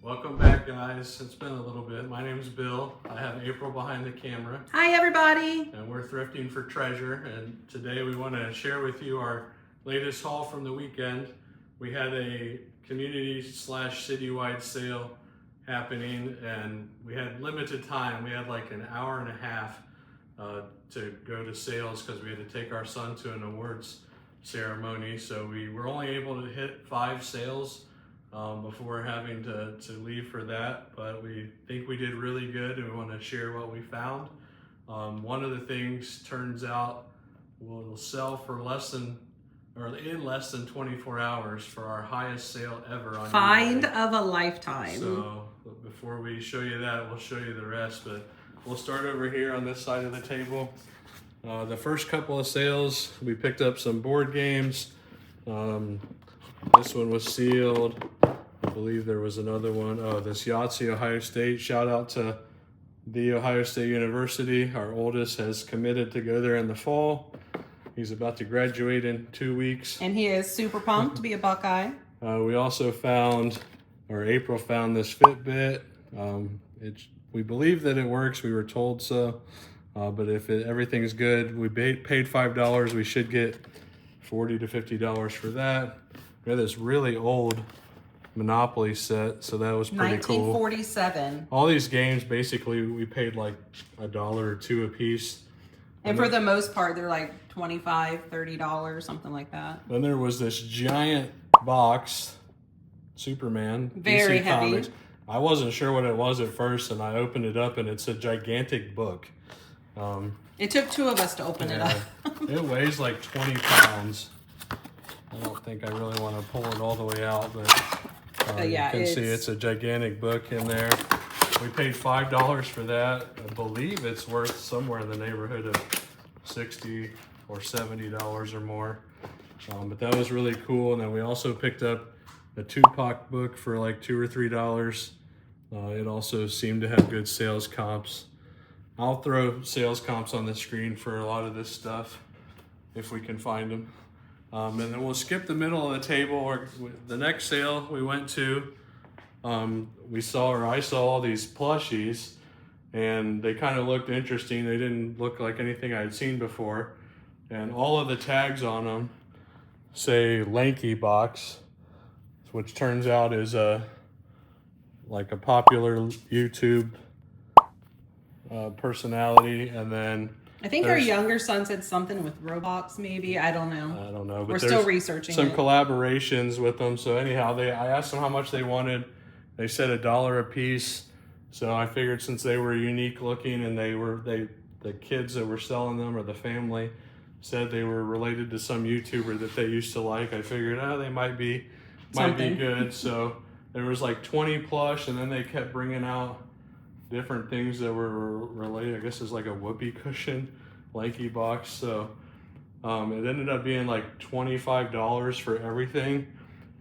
Welcome back, guys. It's been a little bit. My name's Bill. I have April behind the camera. Hi, everybody. And we're thrifting for treasure. And today we want to share with you our latest haul from the weekend. We had a community/citywide sale happening, and we had limited time. We had like an hour and a half to go to sales because we had to take our son to an awards ceremony. So we were only able to hit 5 sales before having to leave for that, but we think we did really good and we want to share what we found. One of the things turns out will sell for in less than 24 hours for our highest sale ever on Find eBay. of a lifetime. So before we show you that, we'll show you the rest, but we'll start over here on this side of the table. The first couple of sales, we picked up some board games. This one was sealed. I believe there was another one. Oh, this Yahtzee Ohio State. Shout out to the Ohio State University. Our oldest has committed to go there in the fall. He's about to graduate in 2 weeks. And he is super pumped to be a Buckeye. We also found, or April found, this Fitbit. We believe that it works. We were told so. But if everything's good, we paid $5. We should get $40 to $50 for that. We had this really old Monopoly set, so that was pretty cool. 1947. All these games, basically, we paid like $1 or $2 a piece. And for the most part, they're like $25, $30, something like that. Then there was this giant box, Superman, Very DC heavy. Comics. I wasn't sure what it was at first, and I opened it up, and it's a gigantic book. It took 2 of us to open it up. It weighs like 20 pounds. I don't think I really want to pull it all the way out, but yeah, you can see it's a gigantic book in there. We paid $5 for that. I believe it's worth somewhere in the neighborhood of $60 or $70 or more. But that was really cool. And then we also picked up a Tupac book for like $2 or $3. It also seemed to have good sales comps. I'll throw sales comps on the screen for a lot of this stuff if we can find them. And then we'll skip the middle of the table. Or the next sale we went to, I saw all these plushies, and they kind of looked interesting. They didn't look like anything I had seen before. And all of the tags on them say Lanky Box, which turns out is like a popular YouTube personality. And then I think our younger son said something with Roblox, maybe. I don't know. But we're still researching some it. collaborations with them. So anyhow, I asked them how much they wanted. They said $1 a piece. So I figured since they were unique looking and the kids that were selling them, or the family, said they were related to some YouTuber that they used to like, I figured, they might be good. So there was like 20 plush, and then they kept bringing out different things that were related. I guess it's like a whoopee cushion, Lanky Box. So it ended up being like $25 for everything.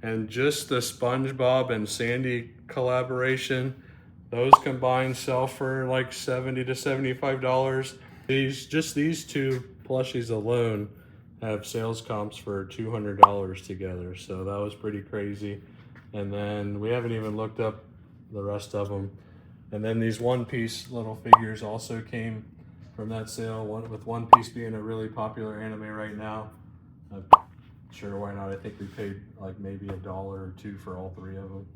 And just the SpongeBob and Sandy collaboration, those combined sell for like $70 to $75. These 2 plushies alone have sales comps for $200 together. So that was pretty crazy. And then we haven't even looked up the rest of them. And then these one-piece little figures also came from that sale, with One Piece being a really popular anime right now. Sure, why not? I think we paid like maybe $1 or $2 for all 3 of them.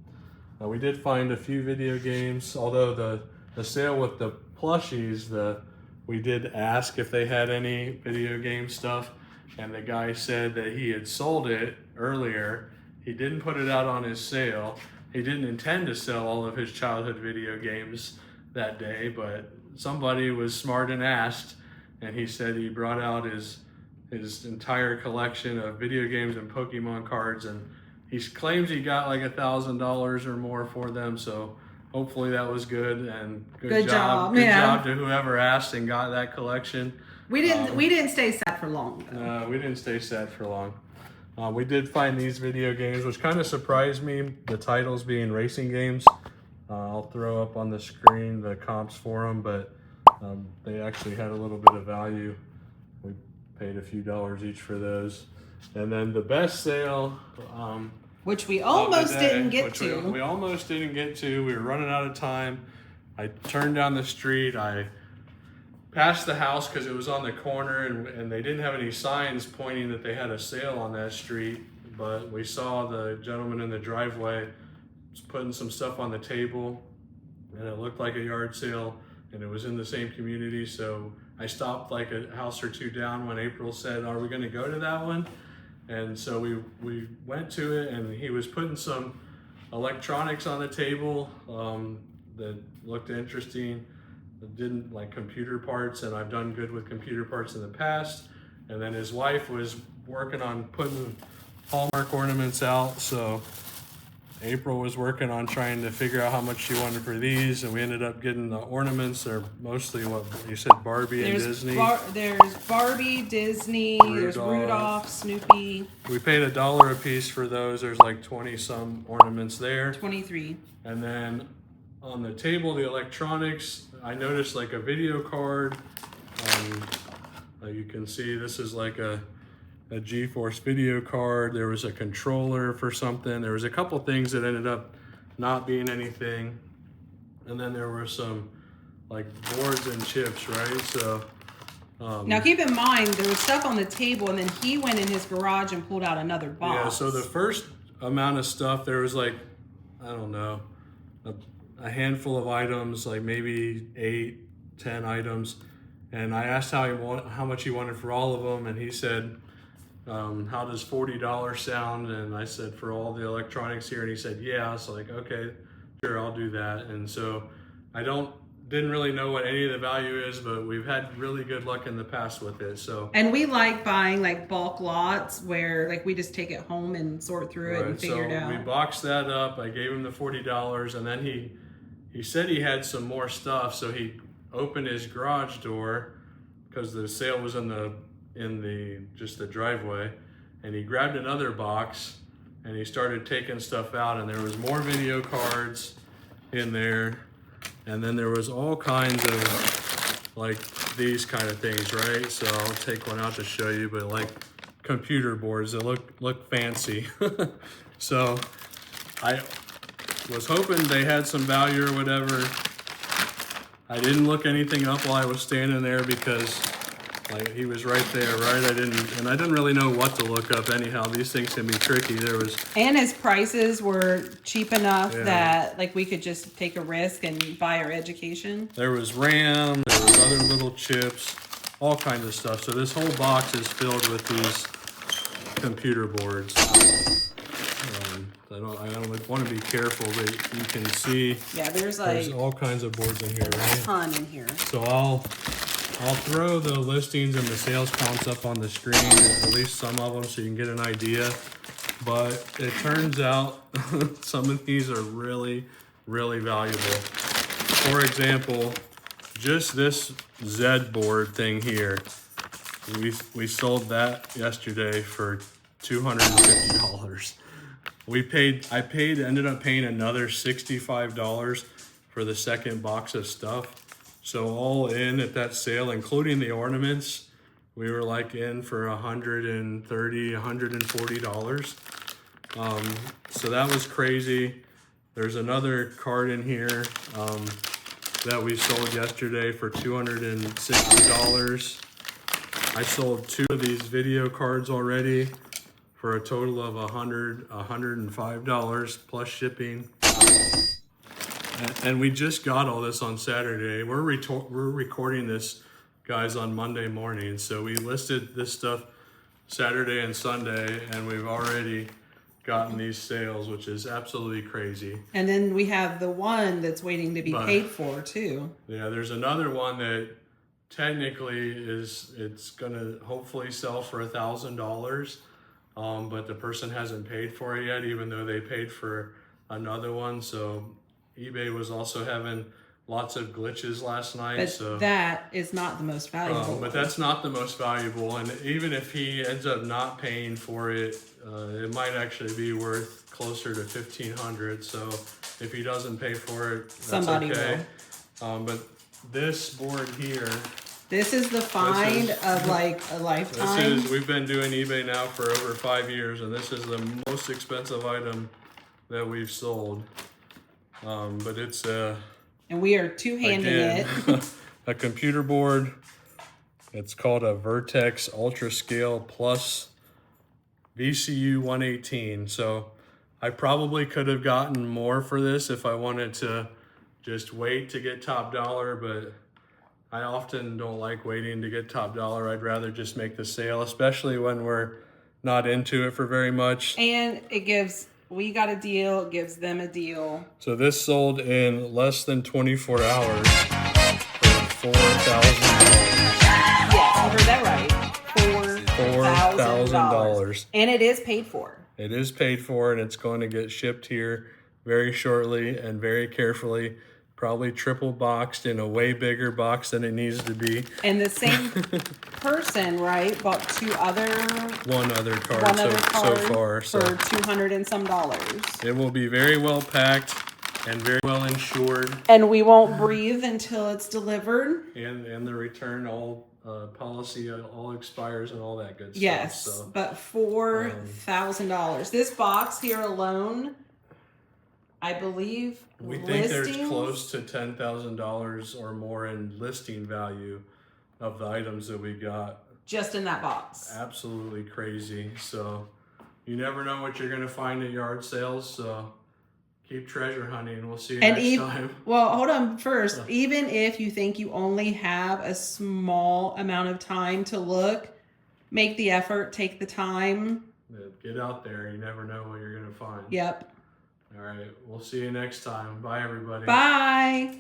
We did find a few video games, although the sale with the plushies, we did ask if they had any video game stuff, and the guy said that he had sold it earlier. He didn't put it out on his sale. He didn't intend to sell all of his childhood video games that day, but somebody was smart and asked, and he said he brought out his entire collection of video games and Pokemon cards, and he claims he got like $1,000 or more for them. So hopefully that was good, and good job. Good job to whoever asked and got that collection. We didn't stay sad for long, though. We didn't stay sad for long. We did find these video games, which kind of surprised me, the titles being racing games. I'll throw up on the screen the comps for them, but they actually had a little bit of value. We paid a few dollars each for those. And then the best sale which we almost didn't get which to. We almost didn't get to. We were running out of time. I turned down the street. I passed the house because it was on the corner, and they didn't have any signs pointing that they had a sale on that street. But we saw the gentleman in the driveway was putting some stuff on the table, and it looked like a yard sale, and it was in the same community. So I stopped like a house or two down when April said, "Are we going to go to that one?" And so we went to it, and he was putting some electronics on the table that looked interesting. It didn't like computer parts, and I've done good with computer parts in the past. And then his wife was working on putting Hallmark ornaments out, so April was working on trying to figure out how much she wanted for these, and we ended up getting the ornaments. They're mostly what you said, Barbie and Disney. There's Barbie, Disney, there's Rudolph, Snoopy. We paid $1 a piece for those. There's like 20 some ornaments there. 23. And then on the table, the electronics, I noticed like a video card. You can see this is like a GeForce video card. There was a controller for something. There was a couple things that ended up not being anything. And then there were some like boards and chips, right? So now keep in mind, there was stuff on the table, and then he went in his garage and pulled out another box. Yeah, so the first amount of stuff, there was like, I don't know, a handful of items, like maybe 8, 10 items. And I asked how much he wanted for all of them, and he said, how does $40 sound? And I said, for all the electronics here, and he said, yeah. So like, okay, sure, I'll do that. And so I didn't really know what any of the value is, but we've had really good luck in the past with it. So, and we like buying like bulk lots where like we just take it home and sort through it and figure it out. We boxed that up. I gave him the $40, and then he said he had some more stuff, so he opened his garage door because the sale was in the just the driveway, and he grabbed another box and he started taking stuff out, and there was more video cards in there, and then there was all kinds of like these kind of things, right? So I'll take one out to show you, but like computer boards that look fancy. So I was hoping they had some value or whatever. I didn't look anything up while I was standing there because like he was right there, right? I didn't really know what to look up anyhow. These things can be tricky. And his prices were cheap enough that like we could just take a risk and buy our education. There was RAM, there was other little chips, all kinds of stuff. So this whole box is filled with these computer boards. I don't want to be careful, but you can see there's all kinds of boards in here, right? A ton in here. So I'll throw the listings and the sales counts up on the screen, at least some of them, so you can get an idea. But it turns out some of these are really, really valuable. For example, just this Z board thing here, we sold that yesterday for $250. I ended up paying another $65 for the second box of stuff. So all in at that sale, including the ornaments, we were like in for $130, $140. So that was crazy. There's another card in here that we sold yesterday for $260. I sold 2 of these video cards already for a total of $105 plus shipping. And we just got all this on Saturday. We're recording this, guys, on Monday morning. So we listed this stuff Saturday and Sunday, and we've already gotten these sales, which is absolutely crazy. And then we have the one that's waiting to be paid for too. Yeah, there's another one that technically it's gonna hopefully sell for $1,000, but the person hasn't paid for it yet, even though they paid for another one. So eBay was also having lots of glitches last night. But so that is not the most valuable. But that's not the most valuable. And even if he ends up not paying for it, it might actually be worth closer to $1,500. So if he doesn't pay for it, that's somebody okay. will. But this board here This is the find of like a lifetime. We've been doing eBay now for over 5 years, and this is the most expensive item that we've sold. But it's And we are two-handing it. a computer board. It's called a Vertex Ultra Scale Plus VCU 118. So I probably could have gotten more for this if I wanted to just wait to get top dollar, but I often don't like waiting to get top dollar. I'd rather just make the sale, especially when we're not into it for very much. And it gives, we got a deal, it gives them a deal. So this sold in less than 24 hours for $4,000. Yes, you heard that right. $4,000. And it is paid for. It is paid for, and it's going to get shipped here very shortly and very carefully. Probably triple boxed in a way bigger box than it needs to be. And the same person, right, bought one other card so far. For $200 and some. It will be very well packed and very well insured. And we won't breathe until it's delivered. And the return policy all expires and all that good stuff. Yes, So, but $4,000. This box here alone, I believe, we think there's close to $10,000 or more in listing value of the items that we got. Just in that box. Absolutely crazy. So you never know what you're going to find at yard sales. So keep treasure hunting. We'll see you next time. Well, hold on first. Even if you think you only have a small amount of time to look, make the effort, take the time. Get out there. You never know what you're going to find. Yep. All right. We'll see you next time. Bye, everybody. Bye.